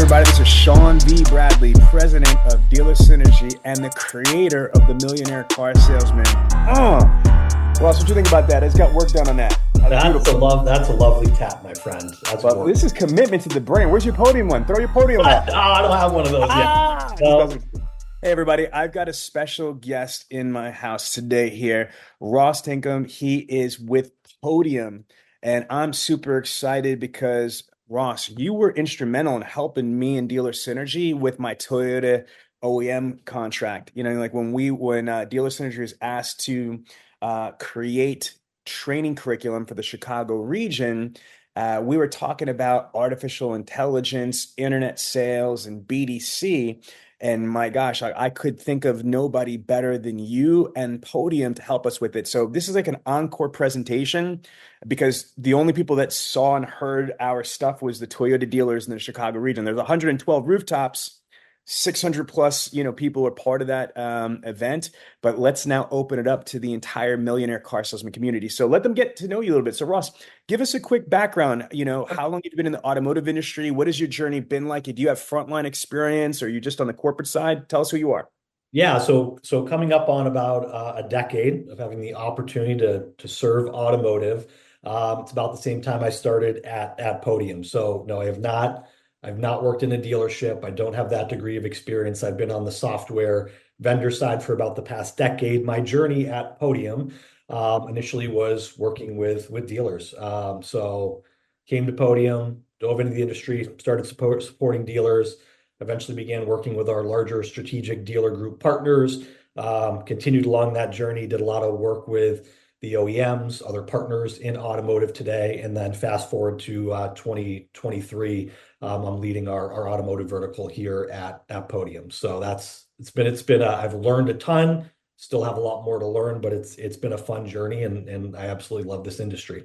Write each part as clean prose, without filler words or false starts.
everybody? This is Sean B. Bradley, president of Dealer Synergy and the creator of the Millionaire Car Salesman. Ross, what you think about that? It's got work done on that. That's a lovely tap, my friend. That's But work. this is commitment to the brand. Where's your podium one? Throw your podium What? up. Oh, I don't have one of those yet. Well, No. hey, everybody. I've got a special guest in my house today here. Ross Tinkham. He is with Podium. And I'm super excited because, Ross, you were instrumental in helping me and Dealer Synergy with my Toyota OEM contract. You know, like when Dealer Synergy was asked to create training curriculum for the Chicago region, we were talking about artificial intelligence, internet sales, and BDC. And my gosh, I could think of nobody better than you and Podium to help us with it. So this is like an encore presentation because the only people that saw and heard our stuff was the Toyota dealers in the Chicago region. There's 112 rooftops, 600 plus, people are part of that event. But let's now open it up to the entire millionaire car salesman community. So let them get to know you a little bit. So Ross, give us a quick background. How long have you been in the automotive industry? What has your journey been like? Do you have frontline experience? Or are you just on the corporate side? Tell us who you are. Yeah, so coming up on about a decade of having the opportunity to serve automotive. It's about the same time I started at Podium. So no, I've not worked in a dealership. I don't have that degree of experience. I've been on the software vendor side for about the past decade. My journey at Podium initially was working with dealers. So came to Podium, dove into the industry, started supporting dealers, eventually began working with our larger strategic dealer group partners, continued along that journey, did a lot of work with the OEMs, other partners in automotive today, and then fast forward to 2023, I'm leading our automotive vertical here at Podium. So I've learned a ton, still have a lot more to learn, but it's been a fun journey, and I absolutely love this industry.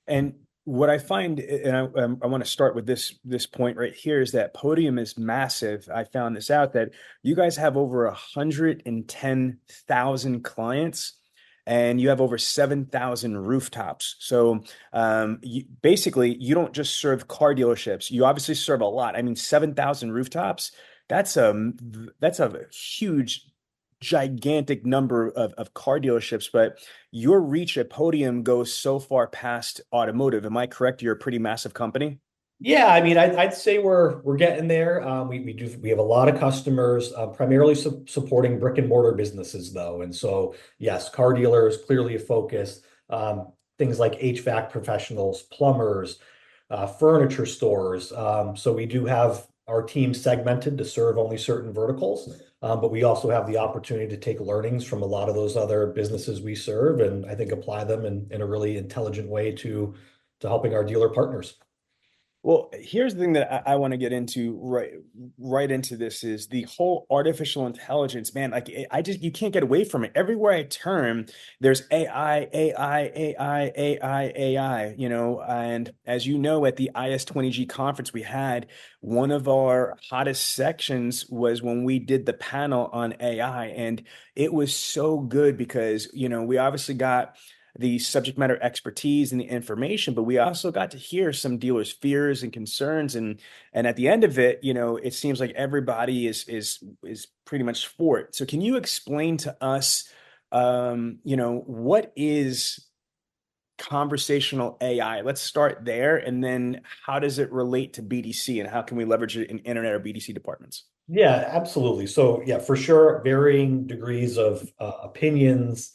And what I find, and I want to start with this point right here, is that Podium is massive. I found this out that you guys have over 110,000 clients, and you have over 7,000 rooftops. So you don't just serve car dealerships. You obviously serve a lot. I mean, 7,000 rooftops. That's a huge, gigantic number of car dealerships, but your reach at Podium goes so far past automotive. Am I correct? You're a pretty massive company. Yeah, I mean, I'd say we're getting there. We have a lot of customers, primarily supporting brick and mortar businesses though, and so yes, car dealers clearly a focus. Things like HVAC professionals, plumbers, furniture stores. So we do have our team segmented to serve only certain verticals, but we also have the opportunity to take learnings from a lot of those other businesses we serve, and I think apply them in a really intelligent way to helping our dealer partners. Well, here's the thing that I want to get into right into this is the whole artificial intelligence, man. Like you can't get away from it. Everywhere I turn, there's AI, AI, AI, AI, AI, and as you know, at the IS20G conference we had, one of our hottest sections was when we did the panel on AI, and it was so good because, we obviously got the subject matter expertise and the information, but we also got to hear some dealers' fears and concerns, and at the end of it, it seems like everybody is pretty much for it. So, can you explain to us, what is conversational AI? Let's start there, and then how does it relate to BDC, and how can we leverage it in internet or BDC departments? Yeah, absolutely. So yeah, for sure, varying degrees of opinions.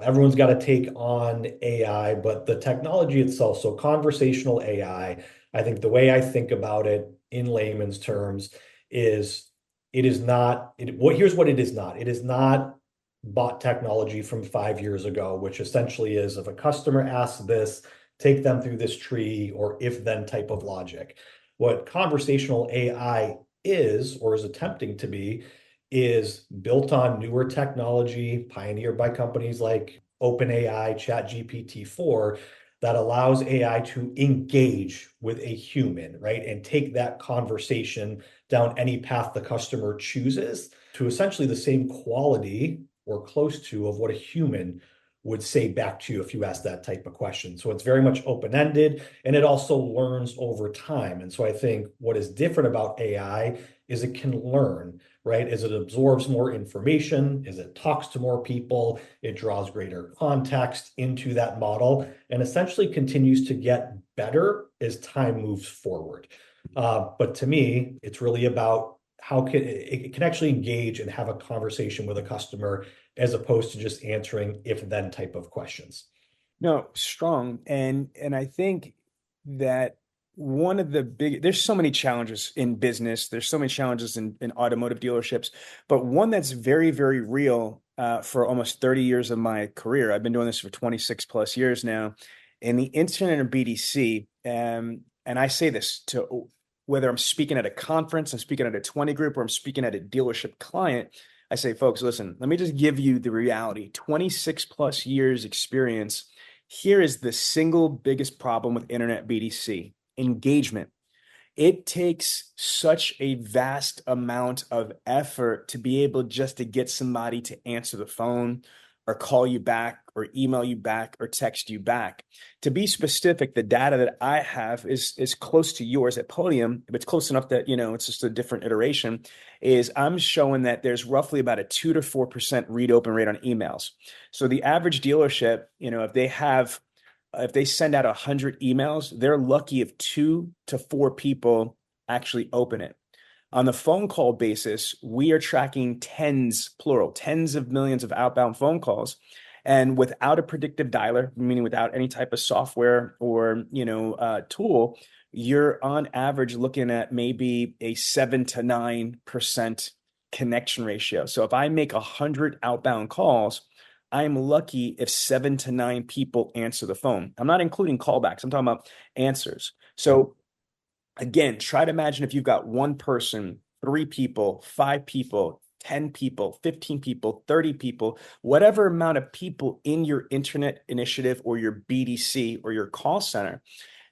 Everyone's got to take on AI, but the technology itself, so conversational I think the way I think about it in layman's terms is here's what it is not. It is not bot technology from 5 years ago, which essentially is if a customer asks this, take them through this tree or if then type of logic. What conversational AI is or is attempting to be is built on newer technology pioneered by companies like OpenAI, ChatGPT-4 that allows AI to engage with a human, right? And take that conversation down any path the customer chooses to essentially the same quality or close to of what a human would say back to you if you ask that type of question. So it's very much open-ended, and it also learns over time. And so I think what is different about AI is it can learn, right? As it absorbs more information, as it talks to more people, it draws greater context into that model and essentially continues to get better as time moves forward. But to me, it's really about how it can actually engage and have a conversation with a customer as opposed to just answering if then type of questions. No, strong. And I think that one of the big there's so many challenges in business, there's so many challenges in automotive dealerships, but one that's very, very real for almost 30 years of my career. I've been doing this for 26 plus years now in the internet and BDC. And I say this to whether I'm speaking at a conference, I'm speaking at a 20 group, or I'm speaking at a dealership client. I say, folks, listen, let me just give you the reality. 26 plus years experience. Here is the single biggest problem with internet BDC: engagement. It takes such a vast amount of effort to be able just to get somebody to answer the phone or call you back or email you back or text you back. To be specific, the data that I have is close to yours at Podium, but it's close enough that, it's just a different iteration, is I'm showing that there's roughly about a 2 to 4% read open rate on emails. So the average dealership, if they send out 100 emails, they're lucky if 2 to 4 people actually open it. On the phone call basis, we are tracking tens, plural, tens of millions of outbound phone calls. And without a predictive dialer, meaning without any type of software or tool, you're on average looking at maybe a 7 to 9% connection ratio. So if I make 100 outbound calls, I'm lucky if 7 to 9 people answer the phone. I'm not including callbacks. I'm talking about answers. So again, try to imagine if you've got one person, 3 people, 5 people, 10 people, 15 people, 30 people, whatever amount of people in your internet initiative or your BDC or your call center.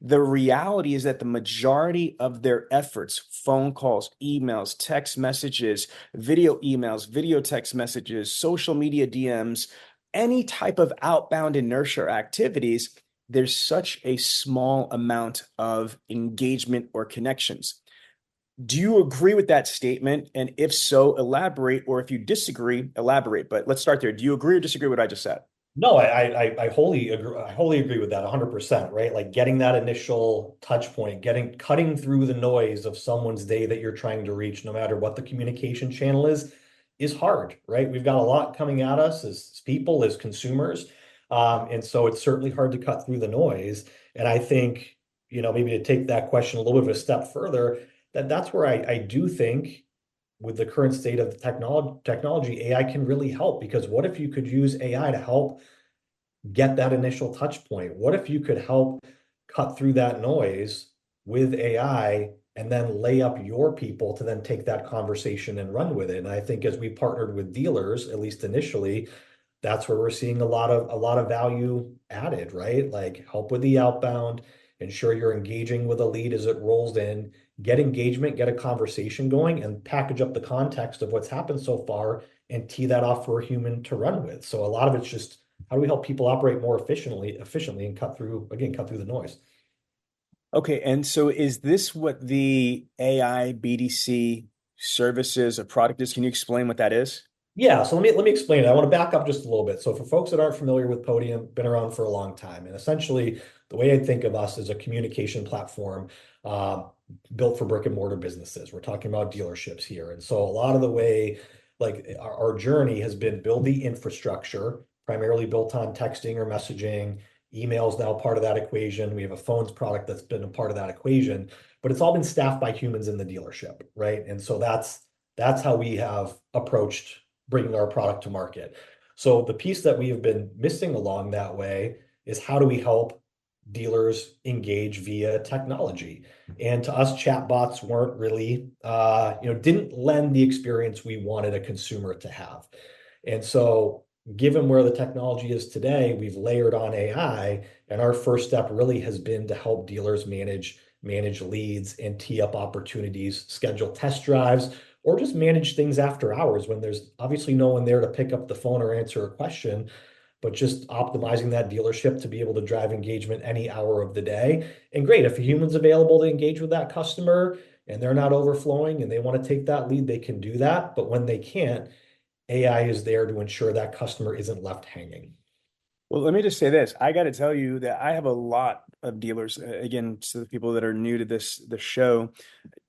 The reality is that the majority of their efforts, phone calls, emails, text messages, video emails, video text messages, social media DMs, any type of outbound inertia or activities, there's such a small amount of engagement or connections. Do you agree with that statement? And if so, elaborate, or if you disagree, elaborate. But let's start there. Do you agree or disagree with what I just said? No, I wholly agree. I wholly agree with that 100%, right? Like getting that initial touch point, cutting through the noise of someone's day that you're trying to reach, no matter what the communication channel is hard, right? We've got a lot coming at us as people, as consumers. And so it's certainly hard to cut through the noise. And I think, maybe to take that question a little bit of a step further, that's where I do think with the current state of technology, AI can really help, because what if you could use AI to help get that initial touch point? What if you could help cut through that noise with AI and then lay up your people to then take that conversation and run with it? And I think as we partnered with dealers, at least initially, that's where we're seeing a lot of value added, right? Like help with the outbound, ensure you're engaging with a lead as it rolls in, get engagement, get a conversation going, and package up the context of what's happened so far and tee that off for a human to run with. So a lot of it's just how do we help people operate more efficiently and cut through the noise. Okay, and so is this what the AI BDC services or product is? Can you explain what that is? Yeah, so let me explain it. I want to back up just a little bit. So for folks that aren't familiar with Podium, been around for a long time, and essentially the way I think of us is a communication platform uh, built for brick and mortar businesses. We're talking about dealerships here, and so a lot of the way, like our journey has been build the infrastructure, primarily built on texting or messaging. Email's now part of that equation. We have a phones product that's been a part of that equation, but it's all been staffed by humans in the dealership, right? And so that's how we have approached bringing our product to market. So the piece that we have been missing along that way is how do we help dealers engage via technology? And to us, chatbots weren't really, didn't lend the experience we wanted a consumer to have. And so given where the technology is today, we've layered on AI, and our first step really has been to help dealers manage leads and tee up opportunities, schedule test drives, or just manage things after hours when there's obviously no one there to pick up the phone or answer a question. but just optimizing that dealership to be able to drive engagement any hour of the day. And great, if a human's available to engage with that customer and they're not overflowing and they want to take that lead, they can do that. But when they can't, AI is there to ensure that customer isn't left hanging. Well, let me just say this. I got to tell you that I have a lot of dealers. Again, to the people that are new to the show,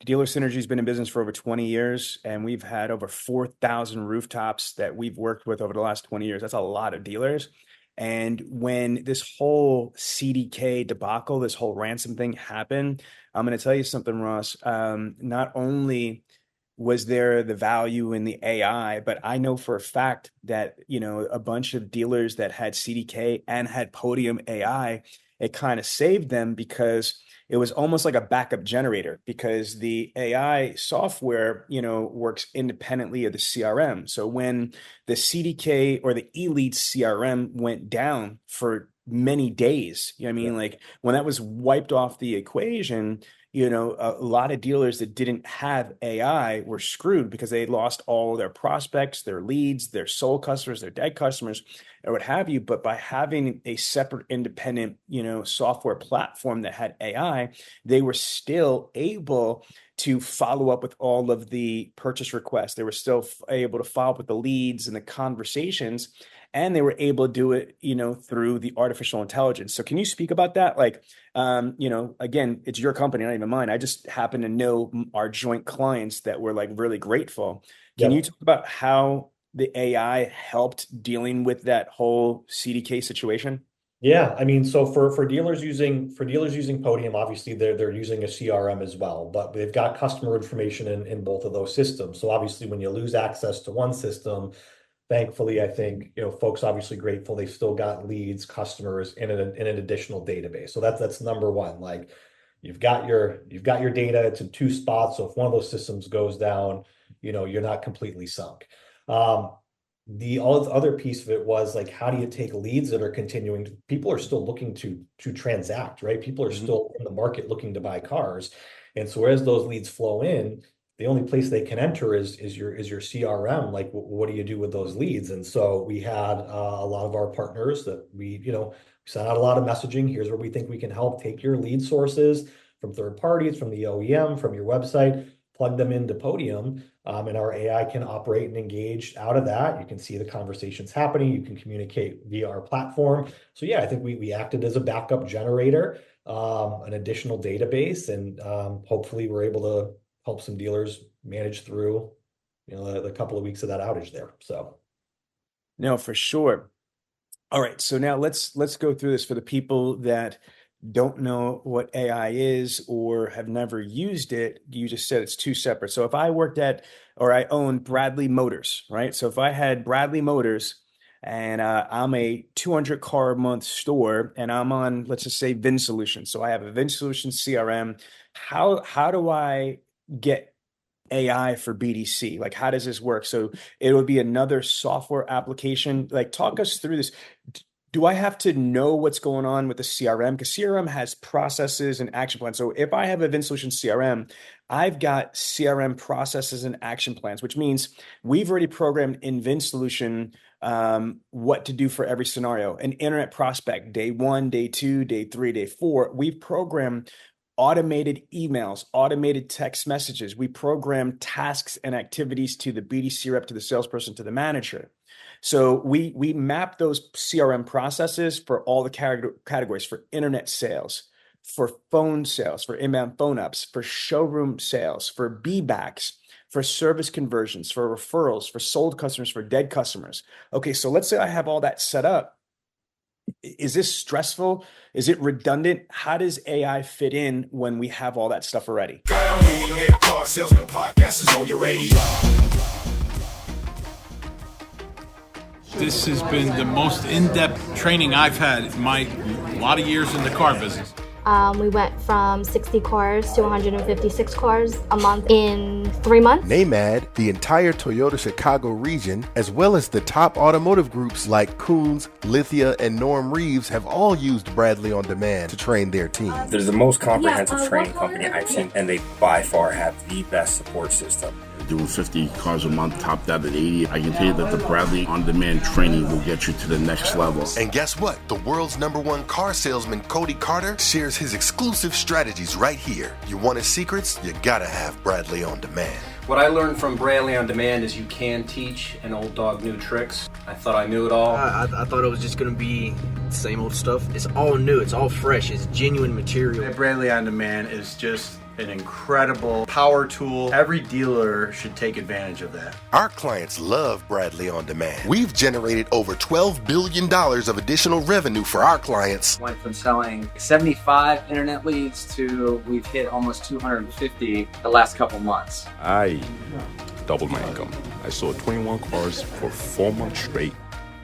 Dealer Synergy's been in business for over 20 years, and we've had over 4,000 rooftops that we've worked with over the last 20 years. That's a lot of dealers. And when this whole CDK debacle, this whole ransom thing happened, I'm going to tell you something, Ross. Not only was there the value in the AI, but I know for a fact that, a bunch of dealers that had CDK and had Podium AI, it kind of saved them because it was almost like a backup generator because the AI software, works independently of the CRM. So when the CDK or the Elite CRM went down for many days, you know what I Yeah. mean? Like when that was wiped off the equation, a lot of dealers that didn't have AI were screwed because they lost all their prospects, their leads, their sold customers, their dead customers, or what have you. But by having a separate independent, software platform that had AI, they were still able to follow up with all of the purchase requests. They were still able to follow up with the leads and the conversations, and they were able to do it, through the artificial intelligence. So can you speak about that? Like, again, it's your company, not even mine. I just happen to know our joint clients that were like really grateful. Can you Yep. talk about how the AI helped dealing with that whole CDK situation? Yeah, I mean, so for dealers using Podium, obviously they're using a CRM as well, but they've got customer information in both of those systems. So obviously, when you lose access to one system, thankfully, I think folks obviously grateful they've still got leads, customers in an additional database. So that's number one. Like you've got your data. It's in two spots. So if one of those systems goes down, you're not completely sunk. Um, the other piece of it was like, how do you take leads that are continuing to, people are still looking to transact, right? People are Mhm. still in the market looking to buy cars. And so as those leads flow in, the only place they can enter is your CRM. Like, what do you do with those leads? And so we had a lot of our partners that we sent out a lot of messaging. Here's where we think we can help. Take your lead sources from third parties, from the OEM, from your website, plug them into Podium, and our AI can operate and engage out of that. You can see the conversations happening. You can communicate via our platform. So yeah, I think we acted as a backup generator, an additional database, and hopefully we're able to help some dealers manage through, the couple of weeks of that outage there. So No, for sure. All right, so now let's go through this for the people that don't know what AI is or have never used it. You just said it's two separate. So if I worked at or I owned Bradley Motors, right? So if I had Bradley Motors and I'm a 200 car a month store and I'm on, let's just say Vin Solutions. So I have a Vin Solutions CRM. How do I get AI for BDC? Like, how does this work? So it would be another software application. Like, talk us through this. Do I have to know what's going on with the CRM? Because CRM has processes and action plans. So if I have a VinSolution CRM, I've got CRM processes and action plans, which means we've already programmed in VinSolution what to do for every scenario. An internet prospect, day one, day two, day three, day four. We've programmed automated emails, automated text messages. We program tasks and activities to the BDC rep, to the salesperson, to the manager. So we map those CRM processes for all the categories for internet sales, for phone sales, for inbound phone ups, for showroom sales, for B-backs, for service conversions, for referrals, for sold customers, for dead customers. Okay, so let's say I have all that set up. Is this stressful? Is it redundant? How does AI fit in when we have all that stuff already? Car salesman podcast is on your radio. This has been the most in-depth training I've had in my lot of years in the car business. We went from 60 cars to 156 cars a month in 3 months. NAMAD, the entire Toyota Chicago region, as well as the top automotive groups like Coons, Lithia, and Norm Reeves have all used Bradley On Demand to train their team. They're the most comprehensive training company I've seen, and they by far have the best support system. doing 50 cars a month, topped out at 80. I can tell you that the Bradley on-demand training will get you to the next level. And guess what? The world's #1 car salesman, Cody Carter, shares his exclusive strategies right here. You want his secrets? You gotta have Bradley On Demand. What I learned from Bradley On Demand is you can teach an old dog new tricks. I thought I knew it all. I thought it was just going to be the same old stuff. It's all new. It's all fresh. It's genuine material. Bradley On Demand is just an incredible power tool. Every dealer should take advantage of that. Our clients love Bradley On Demand. We've generated over $12 billion of additional revenue for our clients. Went from selling 75 internet leads to we've hit almost 250 the last couple months. I doubled my income. I sold 21 cars for 4 months straight.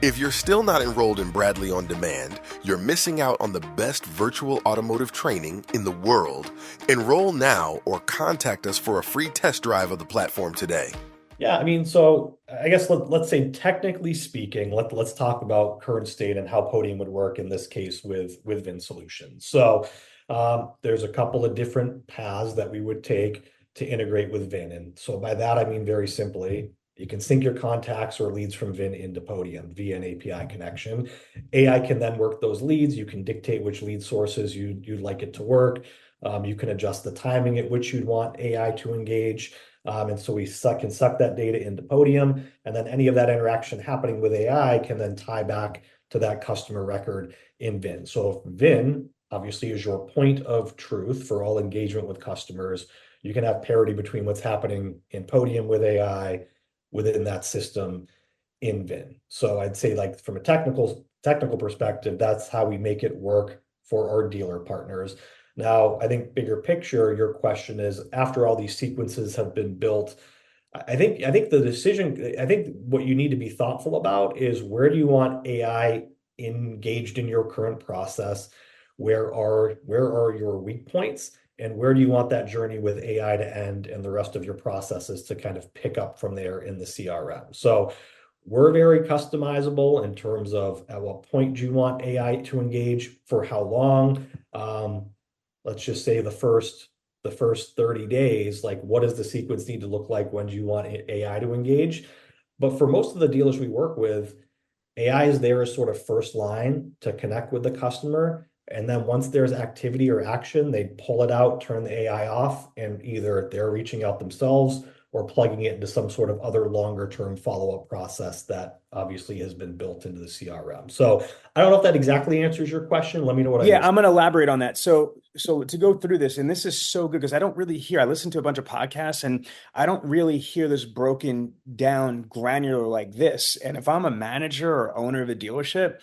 If you're still not enrolled in Bradley On Demand, you're missing out on the best virtual automotive training in the world. Enroll now or contact us for a free test drive of the platform today. Yeah, I mean, so I guess let's say technically speaking, let's talk about current state and how Podium would work in this case with Vin Solutions. So there's a couple of different paths that we would take to integrate with Vin. And so by that, I mean very simply, you can sync your contacts or leads from Vin into Podium via an API connection. AI can then work those leads. You can dictate which lead sources you'd like it to work. You can adjust the timing at which you'd want AI to engage. And so we can suck that data into Podium, and then any of that interaction happening with AI can then tie back to that customer record in Vin. So if Vin obviously is your point of truth for all engagement with customers, you can have parity between what's happening in Podium with AI within that system in Vin. So I'd say, like, from a technical perspective, that's how we make it work for our dealer partners. Now, I think bigger picture, your question is, after all these sequences have been built, I think what you need to be thoughtful about is, where do you want AI engaged in your current process? Where are your weak points? And where do you want that journey with AI to end and the rest of your processes to kind of pick up from there in the CRM? So we're very customizable in terms of at what point do you want AI to engage, for how long. Let's just say the first 30 days, like, what does the sequence need to look like? When do you want AI to engage? But for most of the dealers we work with, AI is there as sort of first line to connect with the customer. And then once there's activity or action, they pull it out, turn the AI off, and either they're reaching out themselves or plugging it into some sort of other longer term follow-up process that obviously has been built into the CRM. So I don't know if that exactly answers your question. Let me know what I'm going to elaborate on that. So to go through this, and this is so good because I listen to a bunch of podcasts and I don't really hear this broken down granular like this. And if I'm a manager or owner of a dealership,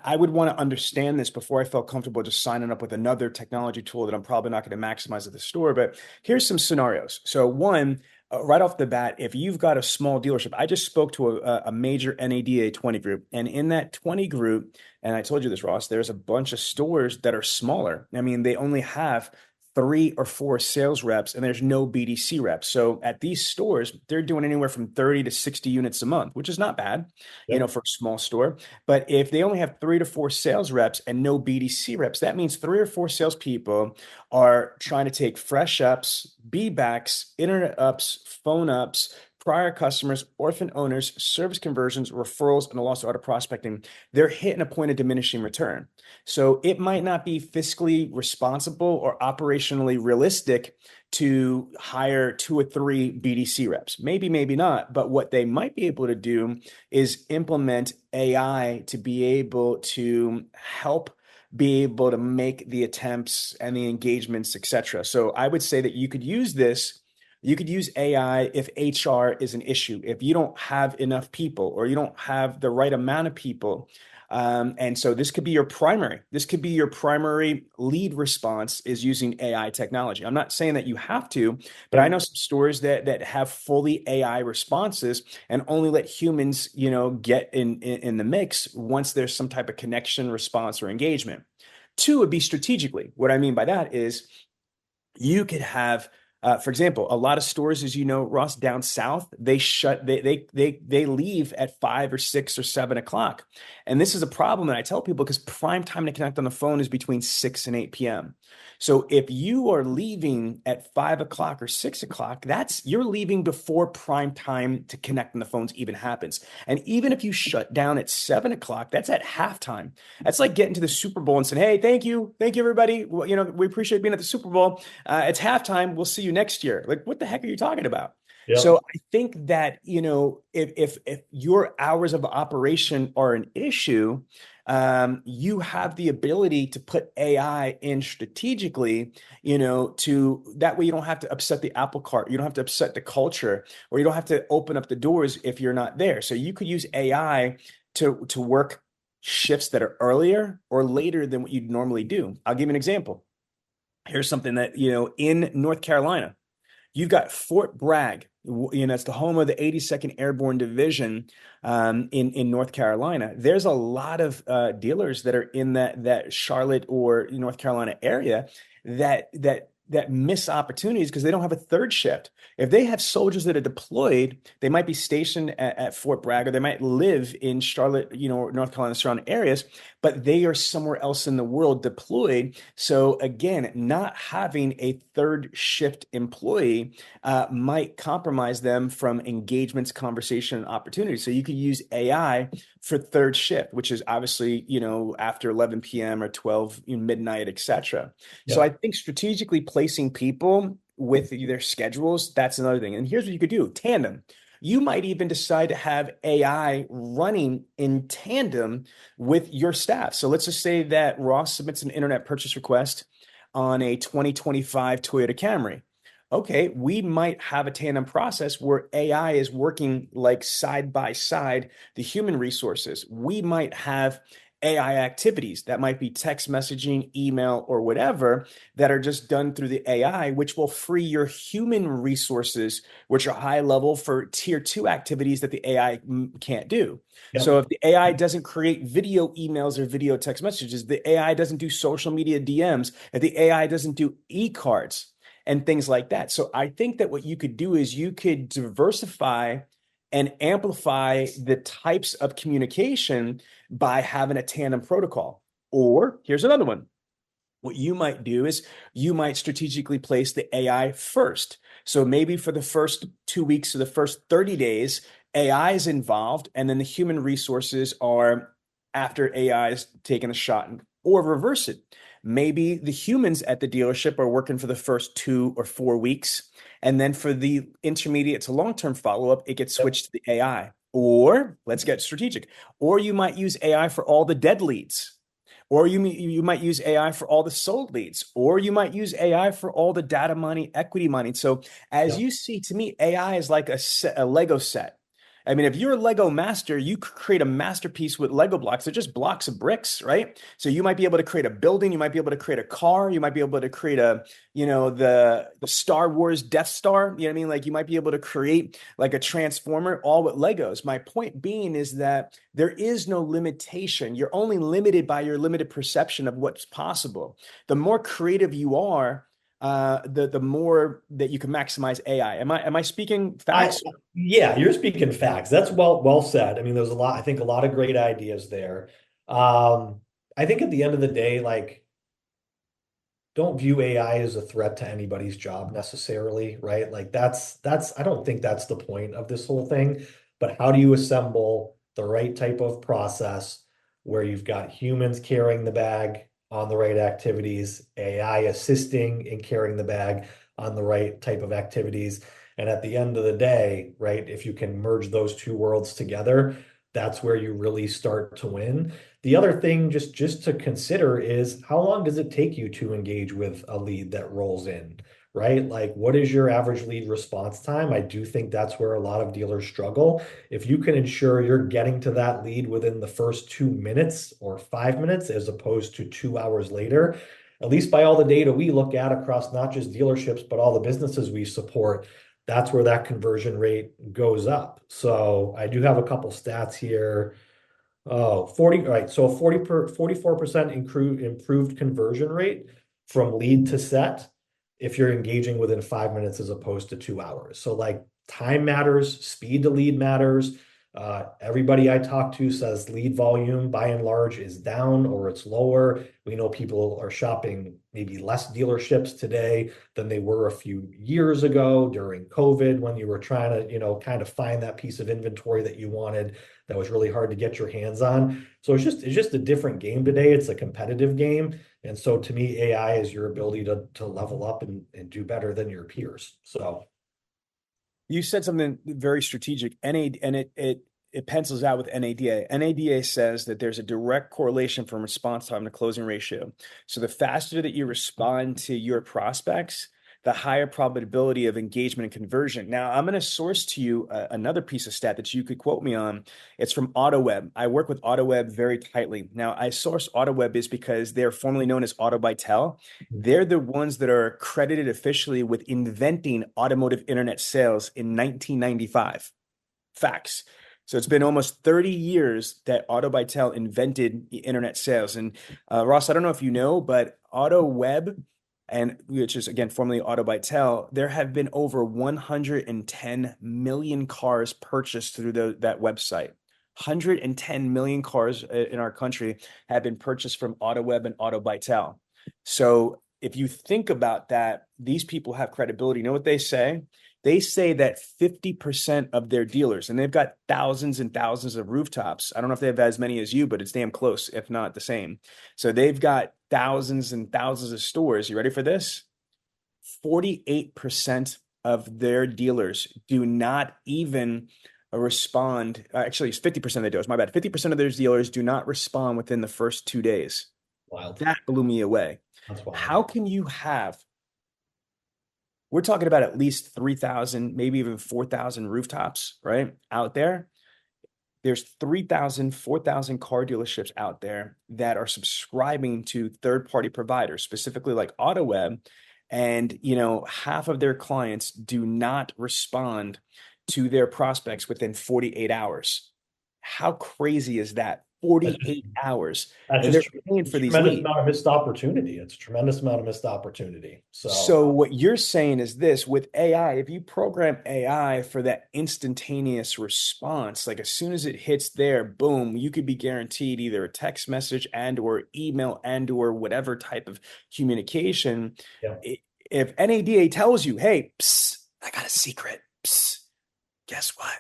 I would want to understand this before I felt comfortable just signing up with another technology tool that I'm probably not going to maximize at the store. But here's some scenarios. So one, right off the bat, if you've got a small dealership, I just spoke to a major NADA 20 group. And in that 20 group, and I told you this, Ross, there's a bunch of stores that are smaller. I mean, they only have 3 or 4 sales reps, and there's no BDC reps. So at these stores, they're doing anywhere from 30 to 60 units a month, which is not bad, for a small store. But if they only have 3 to 4 sales reps and no BDC reps, that means 3 or 4 salespeople are trying to take fresh ups, B-backs, internet ups, phone ups, prior customers, orphan owners, service conversions, referrals, and also auto prospecting. They're hitting a point of diminishing return. So it might not be fiscally responsible or operationally realistic to hire 2 or 3 BDC reps. Maybe not. But what they might be able to do is implement AI to be able to help be able to make the attempts and the engagements, etc. So I would say that you could use this. You could use AI if HR is an issue, if you don't have enough people or you don't have the right amount of people. And so this could be your primary lead response, is using AI technology. I'm not saying that you have to, but I know some stores that have fully AI responses and only let humans, get in the mix once there's some type of connection, response, or engagement. 2 would be strategically. What I mean by that is you could have, for example, a lot of stores, as you know, Ross, down south, they leave at 5 or 6 or 7 o'clock. And this is a problem that I tell people, because prime time to connect on the phone is between 6 and 8 p.m. So if you are leaving at 5 o'clock or 6 o'clock, you're leaving before prime time to connect and the phones even happens. And even if you shut down at 7 o'clock, that's at halftime. That's like getting to the Super Bowl and saying, "Hey, thank you, everybody. Well, we appreciate being at the Super Bowl. It's halftime. We'll see you next year." Like, what the heck are you talking about? Yep. So I think that, if your hours of operation are an issue, you have the ability to put AI in strategically, to that way you don't have to upset the apple cart, you don't have to upset the culture, or you don't have to open up the doors if you're not there. So you could use AI to work shifts that are earlier or later than what you'd normally do. I'll give you an example. Here's something that, in North Carolina, you've got Fort Bragg. It's the home of the 82nd Airborne Division, in North Carolina. There's a lot of dealers that are in that Charlotte or North Carolina area that miss opportunities because they don't have a third shift. If they have soldiers that are deployed, they might be stationed at Fort Bragg, or they might live in Charlotte, North Carolina, surrounding areas, but they are somewhere else in the world deployed. So again, not having a third shift employee might compromise them from engagements, conversation, and opportunities. So you could use AI for third shift, which is obviously, after 11 p.m. or 12 midnight, etc. So I think strategically placing people with their schedules, that's another thing. And here's what you could do: tandem. You might even decide to have AI running in tandem with your staff. So let's just say that Ross submits an internet purchase request on a 2025 Toyota Camry. Okay, we might have a tandem process where AI is working like side by side the human resources. We might have AI activities that might be text messaging, email, or whatever, that are just done through the AI, which will free your human resources, which are high level, for tier 2 activities that the AI can't do. Yep. So if the AI doesn't create video emails or video text messages, the AI doesn't do social media DMs, if the AI doesn't do e-cards and things like that. So I think that what you could do is you could diversify and amplify the types of communication by having a tandem protocol. Or here's another one. What you might do is you might strategically place the AI first. So maybe for the first 2 weeks or the first 30 days, AI is involved, and then the human resources are after AI is taken a shot, or reverse it. Maybe the humans at the dealership are working for the first 2 or 4 weeks, and then for the intermediate to long-term follow-up, it gets switched to the AI. Or let's get strategic. Or you might use AI for all the dead leads. Or you might use AI for all the sold leads. Or you might use AI for all the data mining, equity mining. So as you see, to me, AI is like a Lego set. I mean, if you're a Lego master, you could create a masterpiece with Lego blocks. They're just blocks of bricks, right? So you might be able to create a building. You might be able to create a car. You might be able to create the Star Wars Death Star. You know what I mean? Like, you might be able to create like a transformer, all with Legos. My point being is that there is no limitation. You're only limited by your limited perception of what's possible. The more creative you are, the more that you can maximize AI. Am I speaking facts? Yeah, you're speaking facts. That's well said. I mean, there's I think a lot of great ideas there. I think at the end of the day, like, don't view AI as a threat to anybody's job necessarily, right? Like, I don't think that's the point of this whole thing. But how do you assemble the right type of process where you've got humans carrying the bag on the right activities, AI assisting in carrying the bag on the right type of activities? And at the end of the day, right, if you can merge those two worlds together, that's where you really start to win. The other thing just to consider is, how long does it take you to engage with a lead that rolls in, right? Like, what is your average lead response time? I do think that's where a lot of dealers struggle. If you can ensure you're getting to that lead within the first 2 minutes or 5 minutes, as opposed to 2 hours later, at least by all the data we look at across not just dealerships, but all the businesses we support, that's where that conversion rate goes up. So I do have a couple stats here. Oh, 40, right. So 44% improved conversion rate from lead to set if you're engaging within 5 minutes as opposed to 2 hours. So, like, time matters, speed to lead matters. Everybody I talk to says lead volume by and large is down or it's lower. We know people are shopping maybe less dealerships today than they were a few years ago during COVID when you were trying to, kind of find that piece of inventory that you wanted that was really hard to get your hands on. So it's just a different game today. It's a competitive game. And so to me, AI is your ability to level up and do better than your peers. So You said something very strategic. It pencils out with NADA. NADA says that there's a direct correlation from response time to closing ratio. So the faster that you respond to your prospects, the higher probability of engagement and conversion. Now, I'm going to source to you another piece of stat that you could quote me on. It's from AutoWeb. I work with AutoWeb very tightly. Now, I source AutoWeb is because they're formerly known as AutoBytel. They're the ones that are credited officially with inventing automotive internet sales in 1995. Facts. So it's been almost 30 years that AutoBytel invented the internet sales. And Ross, I don't know if you know, but AutoWeb, and which is again formerly AutoBytel, there have been over 110 million cars purchased through that website. 110 million cars in our country have been purchased from AutoWeb and AutoBytel. So if you think about that, these people have credibility. You know what they say? They say that 50% of their dealers, and they've got thousands and thousands of rooftops. I don't know if they have as many as you, but it's damn close, if not the same. So they've got thousands and thousands of stores. You ready for this? 48% of their dealers do not even respond. Actually, it's 50% of their dealers. My bad. 50% of their dealers do not respond within the first 2 days. Wow. That blew me away. That's wild. How can you have, we're talking about at least 3,000, maybe even 4,000 rooftops, right? Out there. There's 3,000, 4,000 car dealerships out there that are subscribing to third-party providers, specifically like AutoWeb. And, half of their clients do not respond to their prospects within 48 hours. How crazy is that? 48 hours. That's And just they're paying for these tremendous leads. amount of missed opportunity. It's a tremendous amount of missed opportunity. So what you're saying is this: with AI, if you program AI for that instantaneous response, like as soon as it hits there, boom, you could be guaranteed either a text message and or email and or whatever type of communication. Yeah. If NADA tells you, hey, psst, I got a secret, psst, guess what?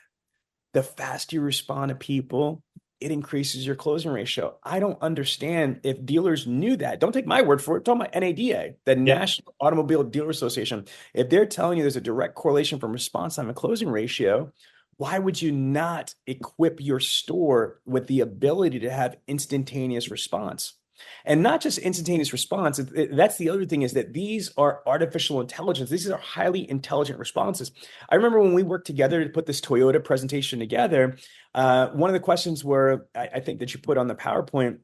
The faster you respond to people, it increases your closing ratio. I don't understand if dealers knew that. Don't take my word for it. Talk about NADA, the National Automobile Dealer Association. If they're telling you there's a direct correlation from response time and closing ratio, why would you not equip your store with the ability to have instantaneous response? And not just instantaneous response. That's the other thing, is that these are artificial intelligence. These are highly intelligent responses. I remember when we worked together to put this Toyota presentation together, one of the questions were, I think that you put on the PowerPoint,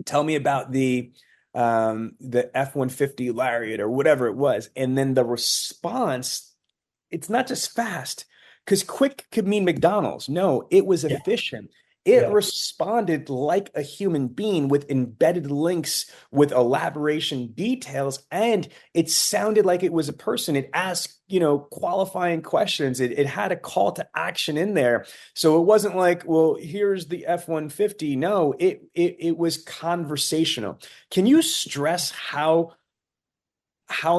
tell me about the F-150 Lariat or whatever it was. And then the response, it's not just fast, because quick could mean McDonald's. No, it was efficient. It responded like a human being with embedded links, with elaboration details, and it sounded like it was a person. It asked, qualifying questions. It had a call to action in there. So it wasn't like, well, here's the F-150. No, it was conversational. Can you stress how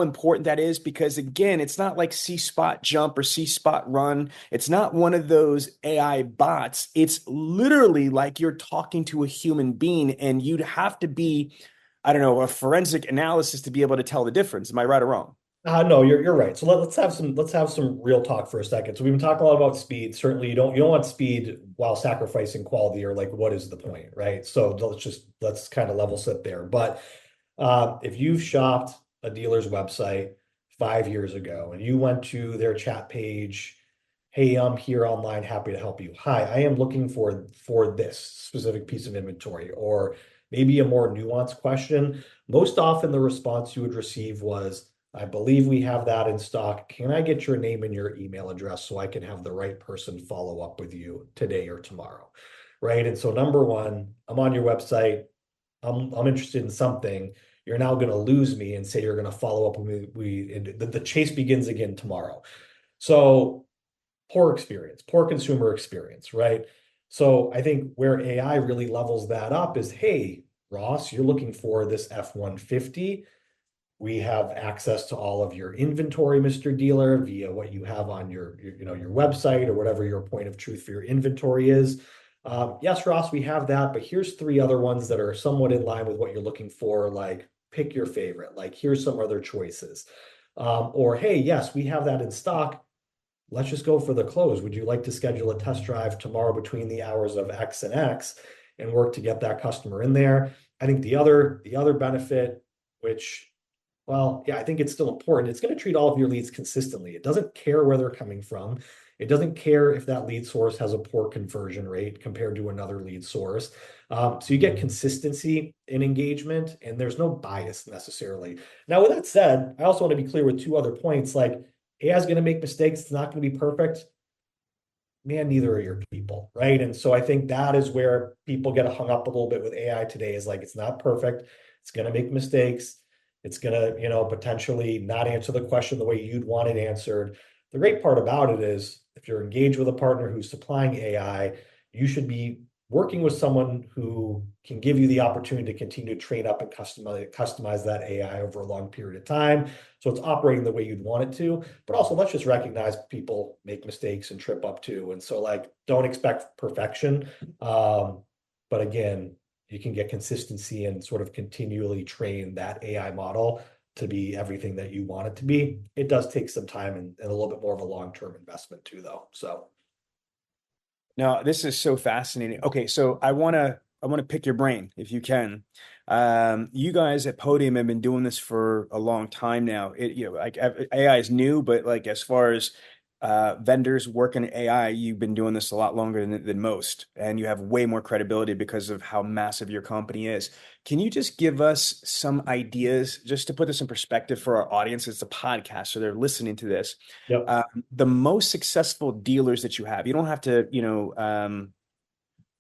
important that is? Because again, it's not like C spot jump or C spot run. It's not one of those AI bots. It's literally like you're talking to a human being, and you'd have to be, I don't know, a forensic analysis to be able to tell the difference. Am I right or wrong? No, you're right. So let's have some real talk for a second. So we've been talking a lot about speed. Certainly, you don't want speed while sacrificing quality, or like, what is the point, right? So let's kind of level set there. But if you've shopped a dealer's website 5 years ago and you went to their chat page, hey, I'm here online, happy to help you. Hi, I am looking for this specific piece of inventory, or maybe a more nuanced question. Most often the response you would receive was, I believe we have that in stock. Can I get your name and your email address so I can have the right person follow up with you today or tomorrow, right? And so number one, I'm on your website. I'm interested in something. You're now going to lose me and say you're going to follow up with me. The chase begins again tomorrow. So poor experience, poor consumer experience, right? So I think where AI really levels that up is, hey, Ross, you're looking for this F-150. We have access to all of your inventory, Mr. Dealer, via what you have on your website or whatever your point of truth for your inventory is. Yes, Ross, we have that, but here's 3 other ones that are somewhat in line with what you're looking for. Like, pick your favorite. Like, here's some other choices. Or, hey, yes, we have that in stock. Let's just go for the close. Would you like to schedule a test drive tomorrow between the hours of X and X and work to get that customer in there? I think the other benefit, which, well, yeah, I think it's still important. It's going to treat all of your leads consistently. It doesn't care where they're coming from. It doesn't care if that lead source has a poor conversion rate compared to another lead source. So you get consistency in engagement, and there's no bias necessarily. Now, with that said, I also want to be clear with 2 other points. Like, AI is going to make mistakes. It's not going to be perfect. Man, neither are your people, right? And so I think that is where people get hung up a little bit with AI today, is like, it's not perfect. It's going to make mistakes. It's going to, potentially not answer the question the way you'd want it answered. The great part about it is, if you're engaged with a partner who's supplying AI, you should be working with someone who can give you the opportunity to continue to train up and customize that AI over a long period of time. So it's operating the way you'd want it to. But also, let's just recognize people make mistakes and trip up too. And so, like, don't expect perfection. But again, you can get consistency and sort of continually train that AI model to be everything that you want it to be. It does take some time and a little bit more of a long-term investment too, though. So. No, this is so fascinating. Okay, so I want to pick your brain if you can. You guys at Podium have been doing this for a long time now. Like AI is new, but like as far as vendors working in AI, you've been doing this a lot longer than most, and you have way more credibility because of how massive your company is. Can you just give us some ideas, just to put this in perspective for our audience? It's a podcast, so they're listening to this. Yep. The most successful dealers that you have, you don't have to,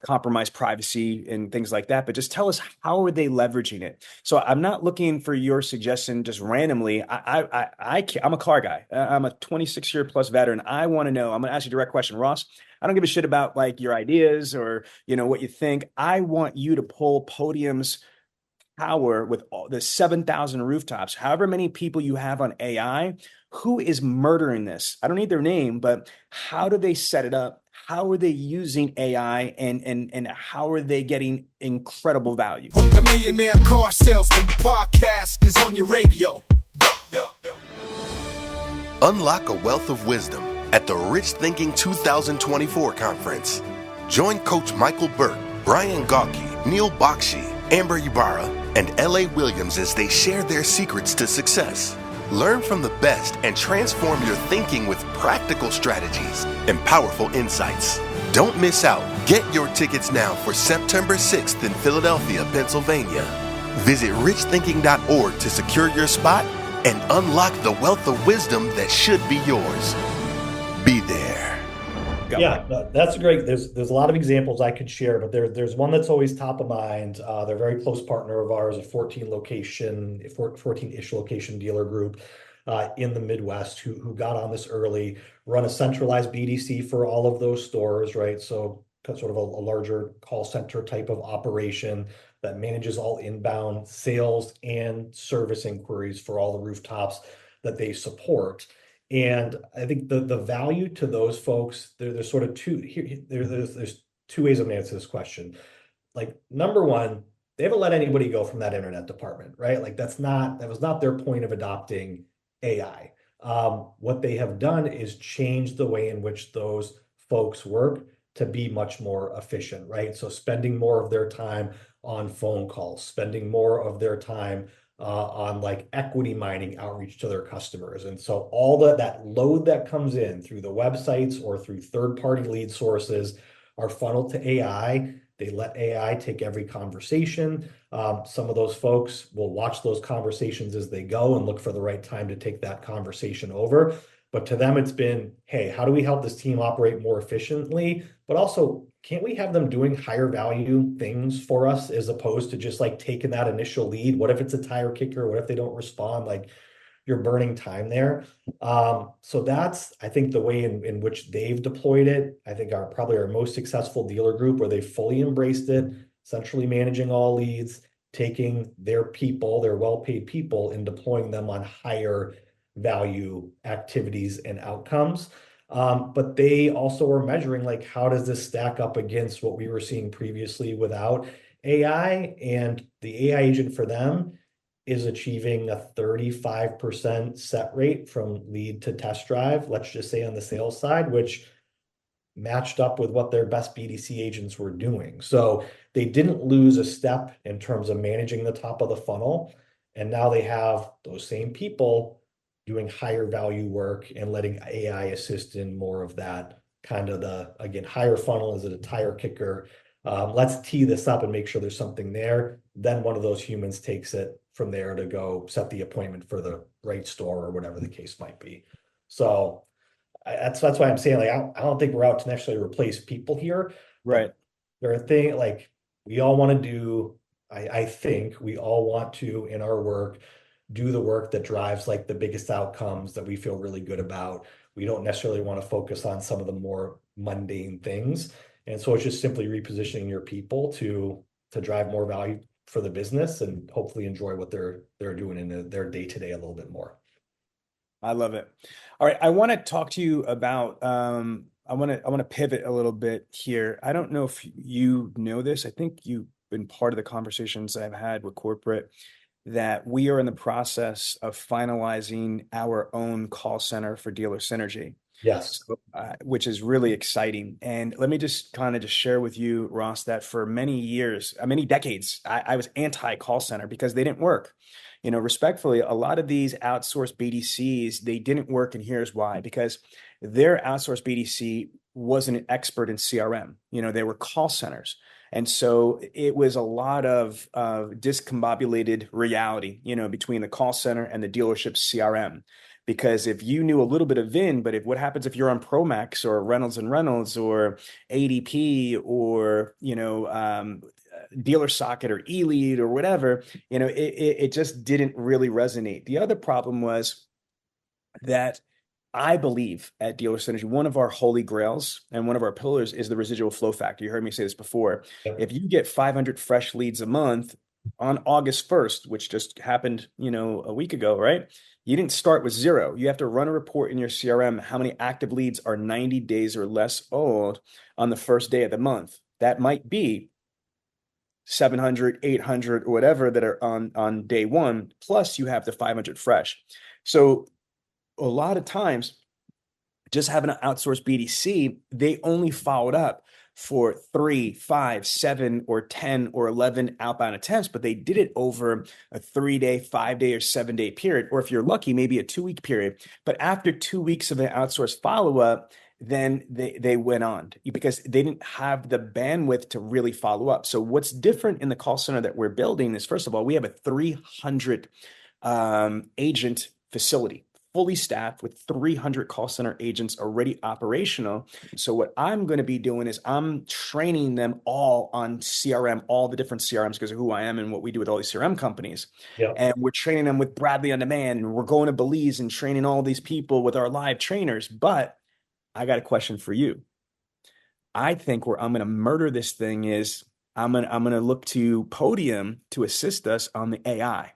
compromise privacy and things like that, but just tell us, how are they leveraging it? So I'm not looking for your suggestion just randomly. I'm a car guy. I'm a 26-year plus veteran. I want to know. I'm going to ask you a direct question, Ross. I don't give a shit about like your ideas or what you think. I want you to pull Podium's power with all the 7,000 rooftops, however many people you have on AI. Who is murdering this? I don't need their name, but how do they set it up? How are they using AI, and how are they getting incredible value? The Million Man Car Salesman podcast is on your radio. Unlock a wealth of wisdom at the Rich Thinking 2024 conference. Join Coach Michael Burt, Brian Gawke, Neil Bakshi, Amber Ybarra, and L.A. Williams as they share their secrets to success. Learn from the best and transform your thinking with practical strategies and powerful insights. Don't miss out. Get your tickets now for September 6th in Philadelphia, Pennsylvania. Visit richthinking.org to secure your spot and unlock the wealth of wisdom that should be yours. Be there. Yeah, that's great. There's a lot of examples I could share, but there's one that's always top of mind. They're a very close partner of ours, a 14-ish location dealer group in the Midwest who got on this early, run a centralized BDC for all of those stores, right? So sort of a larger call center type of operation that manages all inbound sales and service inquiries for all the rooftops that they support. And I think the value to those folks, there's sort of there's 2 ways I'm going to answer this question. Like, number one, they haven't let anybody go from that internet department, right? Like, that was not their point of adopting AI. What they have done is change the way in which those folks work to be much more efficient, right? So spending more of their time on phone calls, spending more of their time on like equity mining outreach to their customers. And so all that load that comes in through the websites or through third-party lead sources are funneled to AI. They let AI take every conversation. Some of those folks will watch those conversations as they go and look for the right time to take that conversation over. But to them, it's been, hey, how do we help this team operate more efficiently? But also, can't we have them doing higher value things for us as opposed to just like taking that initial lead? What if it's a tire kicker? What if they don't respond? Like, you're burning time there. So that's, I think, the way in which they've deployed it, I think, are probably our most successful dealer group, where they fully embraced it, centrally managing all leads, taking their people, their well-paid people, and deploying them on higher value activities and outcomes. But they also were measuring, like, how does this stack up against what we were seeing previously without AI? And the AI agent for them is achieving a 35% set rate from lead to test drive, let's just say on the sales side, which matched up with what their best BDC agents were doing. So they didn't lose a step in terms of managing the top of the funnel. And now they have those same people doing higher value work and letting AI assist in more of that kind of the, again, higher funnel. Is it a tire kicker? Let's tee this up and make sure there's something there. Then one of those humans takes it from there to go set the appointment for the right store or whatever the case might be. So that's why I'm saying, like, I don't think we're out to necessarily replace people here. Right. There are things like we all want to do. I think we all want to, in our work, do the work that drives like the biggest outcomes that we feel really good about. We don't necessarily want to focus on some of the more mundane things. And so it's just simply repositioning your people to drive more value for the business and hopefully enjoy what they're doing in their day-to-day a little bit more. I love it. All right, I want to talk to you about I want to pivot a little bit here. I don't know if you know this. I think you've been part of the conversations I've had with corporate, that we are in the process of finalizing our own call center for Dealer Synergy. Yes. So, which is really exciting. And let me just kind of just share with you, Ross, that for many years, many decades, I was anti-call center because they didn't work. You know, respectfully, a lot of these outsourced BDCs, they didn't work, and here's why. Because their outsourced BDC wasn't an expert in CRM. You know, they were call centers. And so it was a lot of discombobulated reality, you know, between the call center and the dealership's CRM. Because if you knew a little bit of VIN, but what happens if you're on Promax or Reynolds and Reynolds or ADP or, you know, Dealer Socket or eLead or whatever, you know, it just didn't really resonate. The other problem was that I believe at Dealer Synergy, one of our holy grails and one of our pillars is the residual flow factor. You heard me say this before. Yep. If you get 500 fresh leads a month on August 1st, which just happened, you know, a week ago, right? You didn't start with zero. You have to run a report in your CRM how many active leads are 90 days or less old on the first day of the month. That might be 700, 800, or whatever that are on day one, plus you have the 500 fresh. So a lot of times, just having an outsourced BDC, they only followed up for 3, 5, 7, or 10 or 11 outbound attempts, but they did it over a 3-day, 5-day, or 7-day period, or if you're lucky, maybe a 2-week period. But after 2 weeks of an outsourced follow-up, then they went on because they didn't have the bandwidth to really follow up. So what's different in the call center that we're building is, first of all, we have a 300 agent facility, fully staffed with 300 call center agents already operational. So what I'm going to be doing is I'm training them all on CRM, all the different CRMs, because of who I am and what we do with all these CRM companies. Yep. And we're training them with Bradley On Demand, and we're going to Belize and training all these people with our live trainers. But I got a question for you. I think where I'm going to murder this thing is I'm going to look to Podium to assist us on the AI.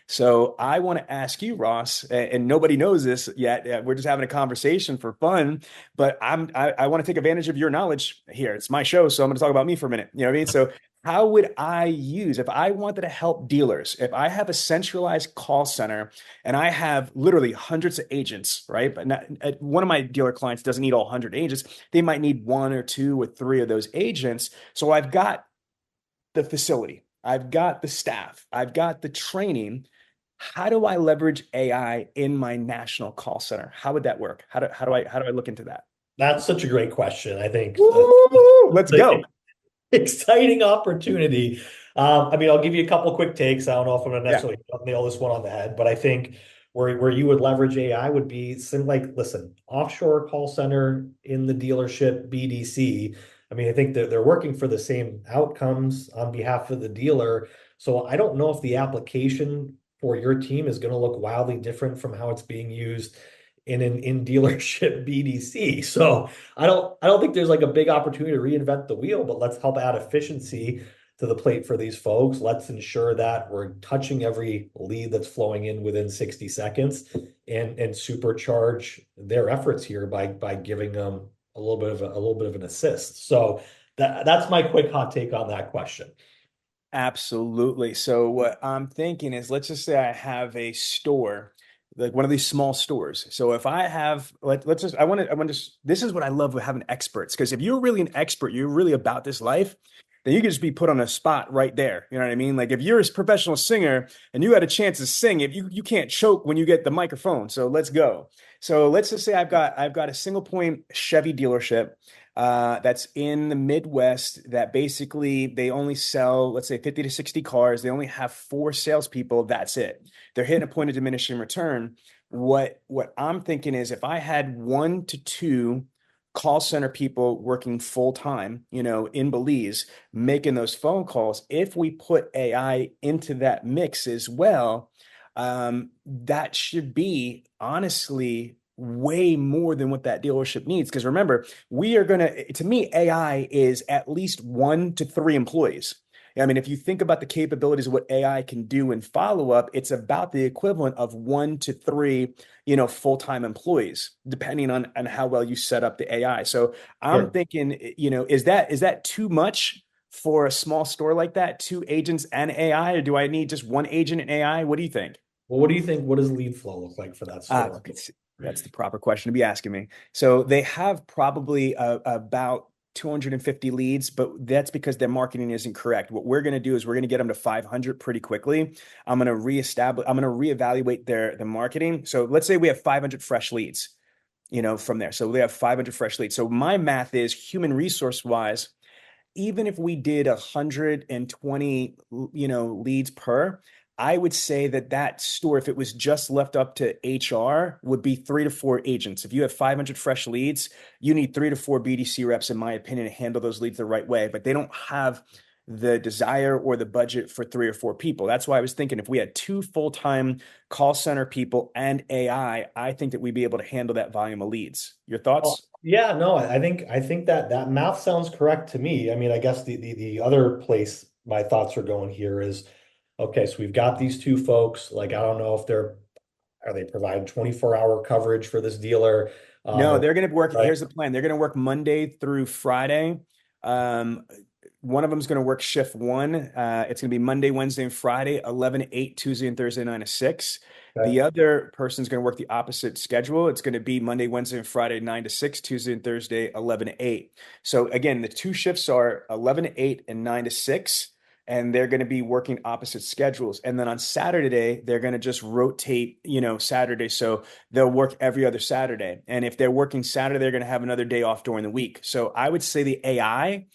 So I want to ask you, Ross, and nobody knows this yet. We're just having a conversation for fun, but I want to take advantage of your knowledge here. It's my show, so I'm going to talk about me for a minute. You know what I mean? So how would I use, if I wanted to help dealers, if I have a centralized call center and I have literally hundreds of agents, right? But not, one of my dealer clients doesn't need all 100 agents. They might need 1 or 2 or 3 of those agents. So I've got the facility, I've got the staff, I've got the training. How do I leverage AI in my national call center? How would that work? How do I look into that? That's such a great question. I think let's go. Exciting opportunity. I mean, I'll give you a couple quick takes. I don't know if I'm going to necessarily nail this one on the head, but I think where you would leverage AI would be something like, listen, offshore call center in the dealership BDC. I mean, I think that they're working for the same outcomes on behalf of the dealer. So I don't know if the application for your team is going to look wildly different from how it's being used in an in dealership BDC. So I don't think there's like a big opportunity to reinvent the wheel, but let's help add efficiency to the plate for these folks. Let's ensure that we're touching every lead that's flowing in within 60 seconds and supercharge their efforts here by giving them a little bit of an assist. So that's my quick hot take on that question. Absolutely. So what I'm thinking is, let's just say I have a store, like one of these small stores. So if I have, let's just, I want to, this is what I love with having experts. Because if you're really an expert, you're really about this life, then you can just be put on a spot right there. You know what I mean? Like if you're a professional singer and you had a chance to sing, if you can't choke when you get the microphone. So let's go. So let's just say I've got a single point Chevy dealership that's in the Midwest that basically they only sell, let's say 50 to 60 cars. They only have 4 salespeople. That's it. They're hitting a point of diminishing return. What I'm thinking is, if I had 1 to 2 call center people working full time, in Belize, making those phone calls, if we put AI into that mix as well, that should be honestly way more than what that dealership needs. Because remember, to me, AI is at least 1 to 3 employees. I mean, if you think about the capabilities of what AI can do in follow up, it's about the equivalent of 1 to 3, full-time employees, depending on how well you set up the AI. So I'm thinking, is that too much for a small store like that? 2 agents and AI, or do I need just 1 agent and AI? What do you think? Well, what do you think? What does lead flow look like for that store? That's the proper question to be asking me. So they have probably about 250 leads, but that's because their marketing isn't correct. What we're going to do is we're going to get them to 500 pretty quickly. I'm going to reevaluate the marketing. So let's say we have 500 fresh leads, from there. So we have 500 fresh leads. So my math is, human resource wise, even if we did 120, leads per, I would say that store, if it was just left up to HR, would be 3 to 4 agents. If you have 500 fresh leads, you need 3 to 4 BDC reps, in my opinion, to handle those leads the right way. But they don't have the desire or the budget for 3 or 4 people. That's why I was thinking, if we had 2 full-time call center people and AI, I think that we'd be able to handle that volume of leads. Your thoughts? Yeah, no, I think that math sounds correct to me. I mean, I guess the other place my thoughts are going here is, okay, so we've got these 2 folks. Like, I don't know if are they providing 24-hour coverage for this dealer? No, they're going to work. Right. Here's the plan. They're going to work Monday through Friday. One of them is going to work shift 1. It's going to be Monday, Wednesday, and Friday, 11 to 8, Tuesday and Thursday, 9 to 6. Okay. The other person is going to work the opposite schedule. It's going to be Monday, Wednesday, and Friday, 9 to 6, Tuesday and Thursday, 11 to 8. So again, the 2 shifts are 11 to 8 and 9 to 6. And they're going to be working opposite schedules. And then on Saturday, they're going to just rotate, Saturday. So they'll work every other Saturday. And if they're working Saturday, they're going to have another day off during the week. So I would say the AI,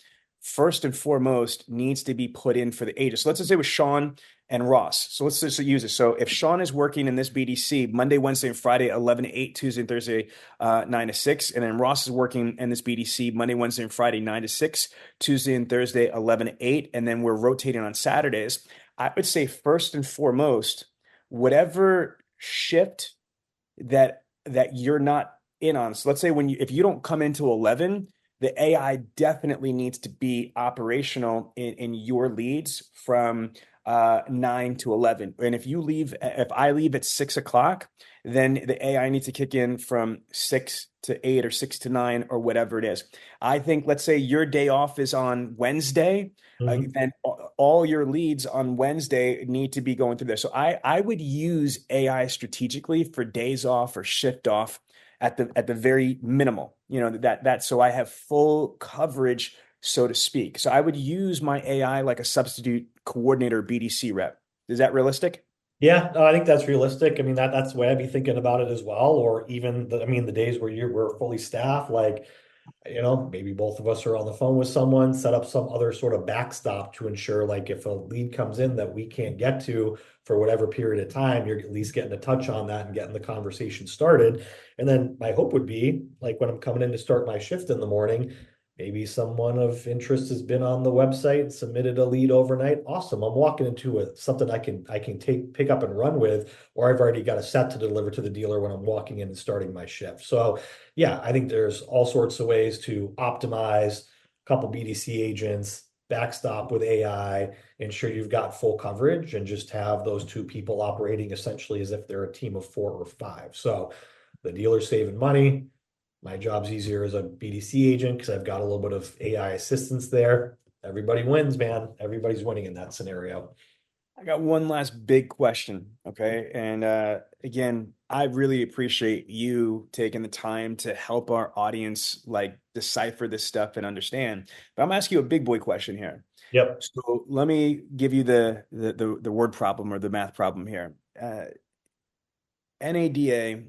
first and foremost, needs to be put in for the agents. So let's just say with Sean and Ross. So let's just use it. So if Sean is working in this BDC Monday, Wednesday, and Friday, 11 to 8, Tuesday and Thursday, 9 to 6. And then Ross is working in this BDC Monday, Wednesday, and Friday, 9 to 6, Tuesday and Thursday, 11 to 8. And then we're rotating on Saturdays. I would say first and foremost, whatever shift that you're not in on. So let's say if you don't come into 11, the AI definitely needs to be operational in your leads from 9 to 11. And if I leave at 6 o'clock, then the AI needs to kick in from 6 to 8 or 6 to 9 or whatever it is. I think, let's say your day off is on Wednesday, then all your leads on Wednesday need to be going through there. So I would use AI strategically for days off or shift off at the very minimal, so I have full coverage, so to speak. So I would use my AI like a substitute coordinator BDC rep. Is that realistic? Yeah, no, I think that's realistic. I mean, that's the way I'd be thinking about it as well. Or even the days where we're fully staffed, like, maybe both of us are on the phone with someone, set up some other sort of backstop to ensure, like, if a lead comes in that we can't get to for whatever period of time, you're at least getting a touch on that and getting the conversation started. And then my hope would be, like, when I'm coming in to start my shift in the morning, Maybe someone of interest has been on the website, submitted a lead overnight. Awesome. I'm walking into something I can pick up and run with, or I've already got a set to deliver to the dealer when I'm walking in and starting my shift. So yeah, I think there's all sorts of ways to optimize a couple BDC agents, backstop with AI, ensure you've got full coverage, and just have those two people operating essentially as if they're a team of 4 or 5. So the dealer's saving money. My job's easier as a BDC agent because I've got a little bit of AI assistance there. Everybody wins, man. Everybody's winning in that scenario. I got one last big question, okay? And again, I really appreciate you taking the time to help our audience like decipher this stuff and understand. But I'm asking you a big boy question here. Yep. So let me give you the word problem or the math problem here. NADA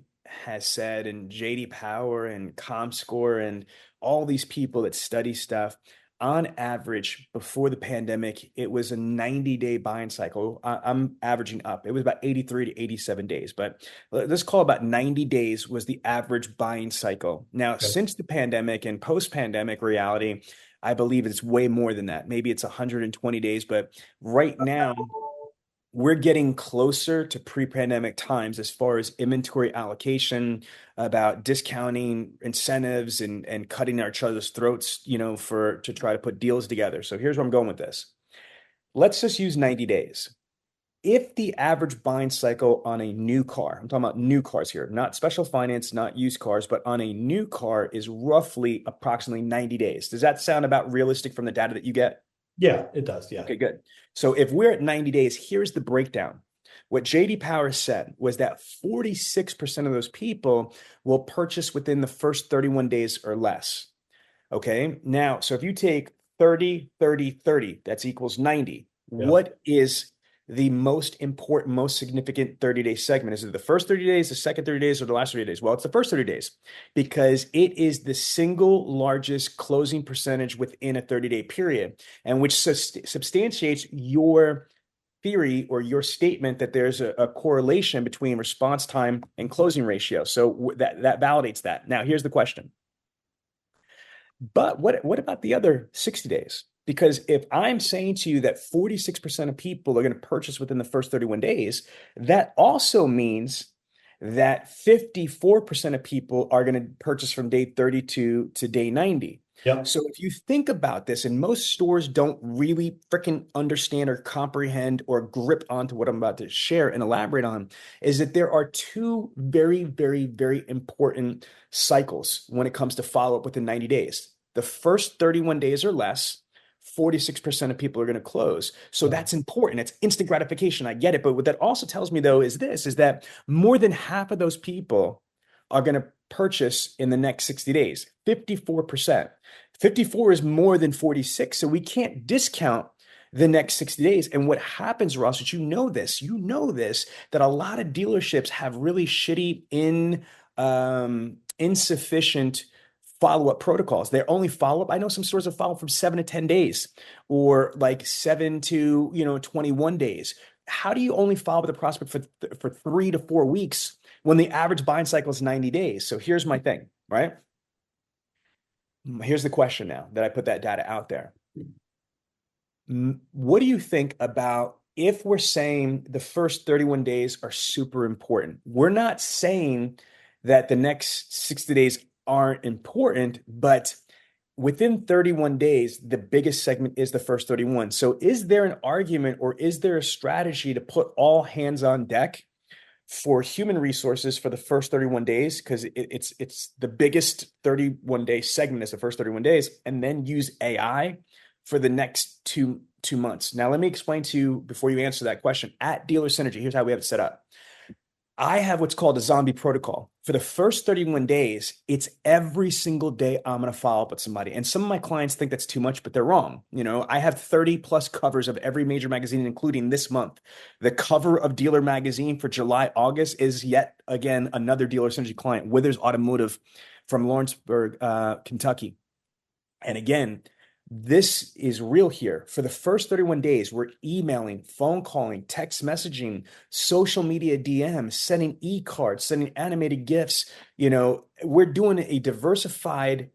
has said, and JD Power and ComScore and all these people that study stuff, on average, before the pandemic, it was a 90-day buying cycle. I'm averaging up. It was about 83 to 87 days, but let's call about 90 days was the average buying cycle. Now, since the pandemic and post-pandemic reality, I believe it's way more than that. Maybe it's 120 days, but right now, we're getting closer to pre-pandemic times as far as inventory allocation, about discounting incentives and cutting each other's throats, to try to put deals together. So here's where I'm going with this. Let's just use 90 days. If the average buying cycle on a new car, I'm talking about new cars here, not special finance, not used cars, but on a new car is roughly approximately 90 days. Does that sound about realistic from the data that you get? Yeah, it does. Yeah. Okay, good. So if we're at 90 days, here's the breakdown. What JD Power said was that 46% of those people will purchase within the first 31 days or less. Okay. Now, so if you take 30, 30, 30, that's equals 90. Yeah. What is the most important, most significant 30-day segment? Is it the first 30 days, the second 30 days, or the last 30 days? Well, it's the first 30 days because it is the single largest closing percentage within a 30-day period, and which substantiates your theory or your statement that there's a correlation between response time and closing ratio. So that validates that. Now, here's the question. But what about the other 60 days? Because if I'm saying to you that 46% of people are going to purchase within the first 31 days, that also means that 54% of people are going to purchase from day 32 to day 90. Yep. So if you think about this, and most stores don't really freaking understand or comprehend or grip onto what I'm about to share and elaborate on, is that there are two very, very, very important cycles when it comes to follow-up within 90 days. The first 31 days or less, 46% of people are going to close. So that's important. It's instant gratification. I get it. But what that also tells me, though, is that more than half of those people are going to purchase in the next 60 days, 54%. 54 is more than 46. So we can't discount the next 60 days. And what happens, Ross, is you know this, that a lot of dealerships have really shitty, insufficient follow-up protocols. They're only follow-up. I know some stores have follow from 7 to 10 days or like 7 to 21 days. How do you only follow with a prospect for 3 to 4 weeks when the average buying cycle is 90 days? So here's my thing, right? Here's the question now that I put that data out there. What do you think about if we're saying the first 31 days are super important? We're not saying that the next 60 days aren't important, but within 31 days, the biggest segment is the first 31. So is there an argument or is there a strategy to put all hands on deck for human resources for the first 31 days? Because it's the biggest 31-day segment is the first 31 days, and then use AI for the next two months. Now, let me explain to you before you answer that question. At Dealer Synergy, here's how we have it set up. I have what's called a zombie protocol. For the first 31 days, it's every single day I'm going to follow up with somebody. And some of my clients think that's too much, but they're wrong. I have 30 plus covers of every major magazine, including this month. The cover of Dealer Magazine for July, August is yet again another Dealer Synergy client, Withers Automotive from Lawrenceburg, Kentucky. And again, this is real here. For the first 31 days, we're emailing, phone calling, text messaging, social media DMs, sending e-cards, sending animated GIFs. We're doing a diversified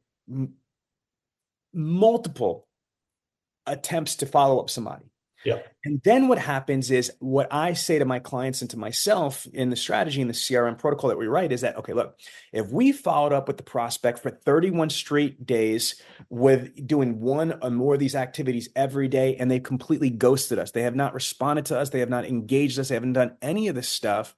multiple attempts to follow up somebody. Yep. And then what happens is what I say to my clients and to myself in the strategy and the CRM protocol that we write is that, okay, look, if we followed up with the prospect for 31 straight days with doing one or more of these activities every day, and they completely ghosted us, they have not responded to us, they have not engaged us, they haven't done any of this stuff,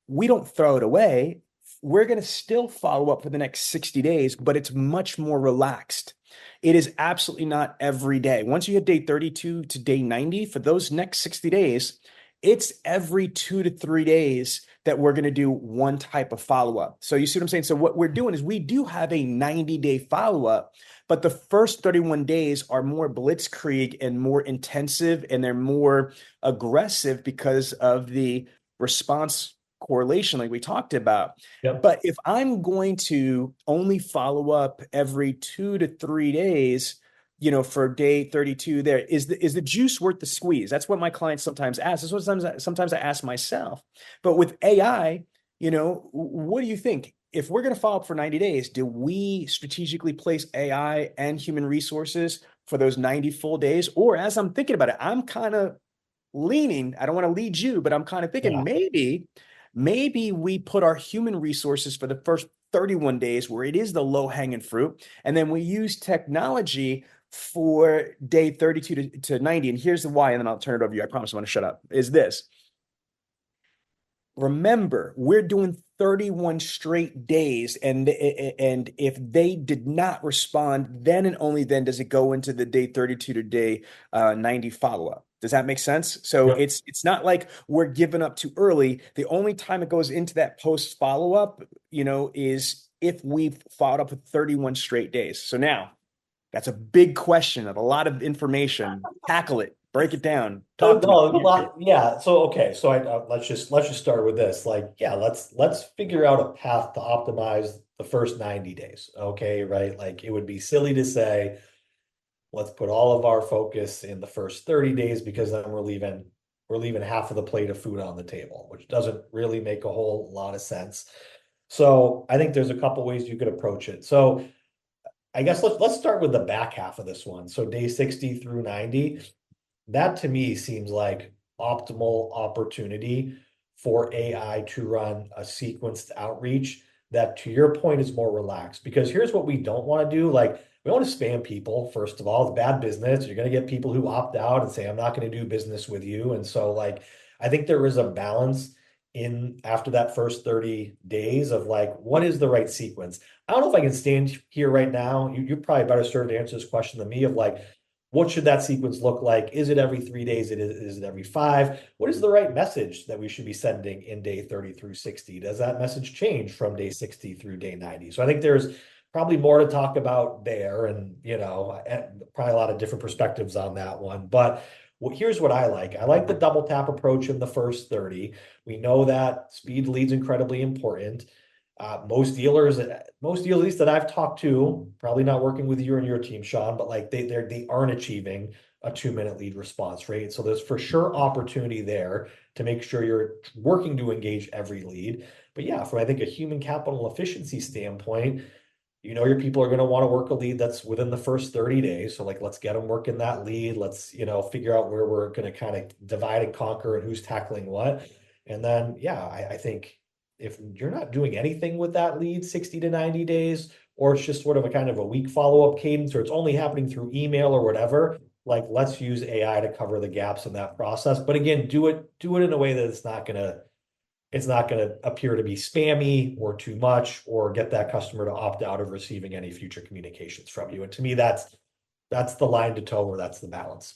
we don't throw it away. We're going to still follow up for the next 60 days, but it's much more relaxed. It is absolutely not every day. Once you hit day 32 to day 90, for those next 60 days, it's every 2 to 3 days that we're going to do one type of follow-up. So you see what I'm saying? So what we're doing is we do have a 90-day follow-up, but the first 31 days are more blitzkrieg and more intensive, and they're more aggressive because of the response correlation like we talked about. Yep. But if I'm going to only follow up every 2 to 3 days, for day 32, there is the juice worth the squeeze? That's what my clients sometimes ask. That's what sometimes I ask myself. But with AI, what do you think? If we're going to follow up for 90 days, do we strategically place AI and human resources for those 90 full days? Or as I'm thinking about it, I'm kind of leaning, I don't want to lead you, but I'm kind of thinking maybe we put our human resources for the first 31 days where it is the low-hanging fruit, and then we use technology for day 32 to 90. And here's the why, and then I'll turn it over to you. I promise I'm going to shut up, is this. Remember, we're doing 31 straight days, and if they did not respond, then and only then does it go into the day 32 to day 90 follow-up. Does that make sense? So it's not like we're giving up too early. The only time it goes into that post follow-up, is if we've followed up with 31 straight days. So now that's a big question of a lot of information. Tackle it, break it down. Talk to me. Yeah. So okay. So let's just start with this. Let's figure out a path to optimize the first 90 days. Okay, right? Like, it would be silly to say, let's put all of our focus in the first 30 days, because then we're leaving half of the plate of food on the table, which doesn't really make a whole lot of sense. So I think there's a couple ways you could approach it. So I guess let's start with the back half of this one. So day 60 through 90, that to me seems like optimal opportunity for AI to run a sequenced outreach that, to your point, is more relaxed. Because here's what we don't want to do. Like, we don't want to spam people. First of all, it's bad business. You're going to get people who opt out and say, I'm not going to do business with you. And so, I think there is a balance in after that first 30 days of what is the right sequence. I don't know if I can stand here right now. You're probably better served to answer this question than me of what should that sequence look like? Is it every 3 days? Is it every 5? What is the right message that we should be sending in day 30 through 60? Does that message change from day 60 through day 90? So I think there's probably more to talk about there, and probably a lot of different perspectives on that one. But here's what I like. I like the double tap approach in the first 30. We know that speed leads incredibly important. Most dealers, at least that I've talked to, probably not working with you and your team, Sean, but they aren't achieving a 2-minute lead response rate. So there's for sure opportunity there to make sure you're working to engage every lead. But yeah, from I think a human capital efficiency standpoint, your people are going to want to work a lead that's within the first 30 days. So let's get them working that lead. Let's, figure out where we're going to kind of divide and conquer and who's tackling what. And then, I think if you're not doing anything with that lead 60 to 90 days, or it's just sort of a kind of a weak follow-up cadence, or it's only happening through email or whatever, let's use AI to cover the gaps in that process. But again, do it in a way that it's not going to appear to be spammy or too much, or get that customer to opt out of receiving any future communications from you. And to me, that's the line to toe, or that's the balance.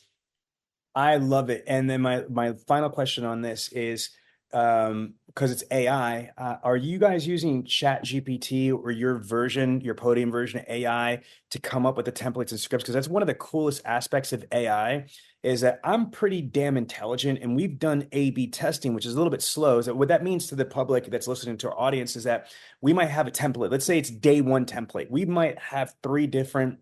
I love it. And then my final question on this is, because it's AI, are you guys using ChatGPT or your Podium version of AI to come up with the templates and scripts? Because that's one of the coolest aspects of AI, is that I'm pretty damn intelligent, and we've done A/B testing, which is a little bit slow. So what that means to the public that's listening to our audience is that we might have a template. Let's say it's day 1 template. We might have 3 different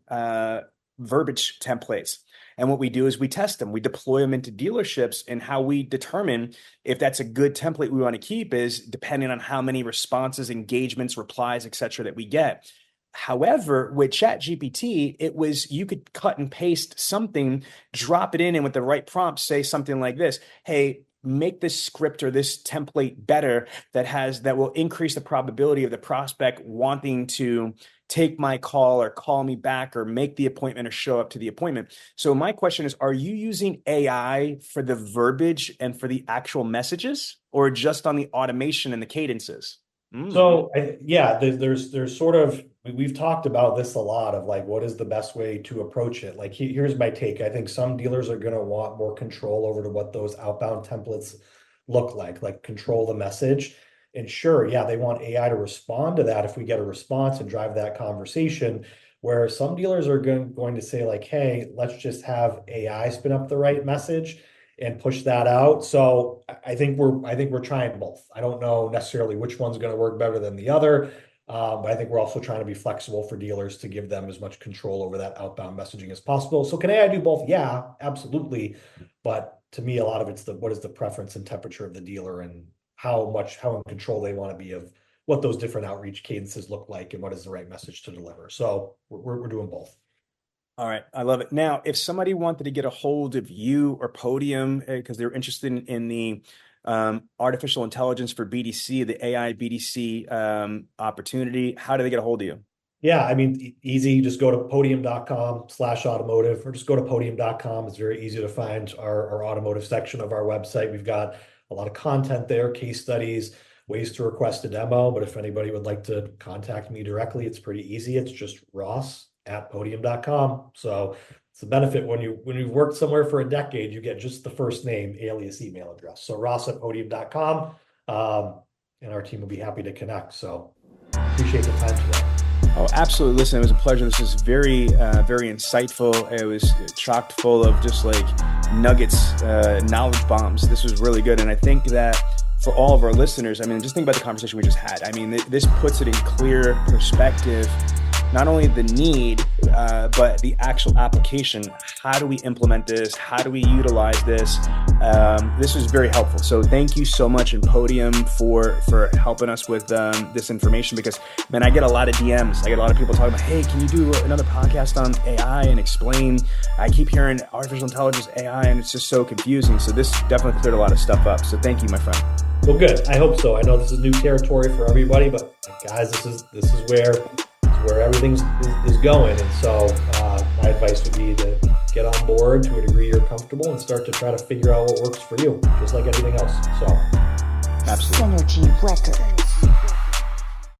verbiage templates. And what we do is we test them, we deploy them into dealerships, and how we determine if that's a good template we want to keep is depending on how many responses, engagements, replies, et cetera, that we get. However, with ChatGPT, it was you could cut and paste something, drop it in, and with the right prompt, say something like this: "Hey, make this script or this template better that will increase the probability of the prospect wanting to take my call or call me back or make the appointment or show up to the appointment." So my question is, are you using AI for the verbiage and for the actual messages, or just on the automation and the cadences? So yeah, there's sort of, we've talked about this a lot of like, what is the best way to approach it? Like, here's my take. I think some dealers are going to want more control over to what those outbound templates look like control the message. And sure, yeah, they want AI to respond to that if we get a response and drive that conversation. Where some dealers are going to say like, hey, let's just have AI spin up the right message and push that out. So I think we're trying both. I don't know necessarily which one's going to work better than the other, but I think we're also trying to be flexible for dealers to give them as much control over that outbound messaging as possible. So can AI do both? Yeah, absolutely. But to me, a lot of it's what is the preference and temperature of the dealer and how in control they want to be of what those different outreach cadences look like and what is the right message to deliver. So we're doing both. All right, I love it. Now, if somebody wanted to get a hold of you or Podium because they're interested in the artificial intelligence for BDC, the AI BDC opportunity, how do they get a hold of you? Yeah, I mean, easy. Just go to podium.com/automotive or just go to podium.com. It's very easy to find our automotive section of our website. We've got a lot of content there, case studies, ways to request a demo. But if anybody would like to contact me directly, it's pretty easy. It's just ross@podium.com. So it's a benefit when you've worked somewhere for a decade, you get just the first name, alias email address. So ross@podium.com, and our team will be happy to connect. So appreciate the time today. Oh, absolutely. Listen, it was a pleasure. This was very, very insightful. It was chocked full of just like nuggets, knowledge bombs. This was really good. And I think that for all of our listeners, I mean, just think about the conversation we just had. I mean, this puts it in clear perspective, not only the need, but the actual application. How do we implement this? How do we utilize this? This was very helpful. So thank you so much, and Podium, for helping us with this information, because, man, I get a lot of DMs. I get a lot of people talking about, hey, can you do another podcast on AI and explain? I keep hearing artificial intelligence, AI, and it's just so confusing. So this definitely cleared a lot of stuff up. So thank you, my friend. Well, good. I hope so. I know this is new territory for everybody, but guys, this is where everything is going. And so my advice would be to get on board to a degree you're comfortable and start to try to figure out what works for you, just like everything else. So absolutely. Synergy Records.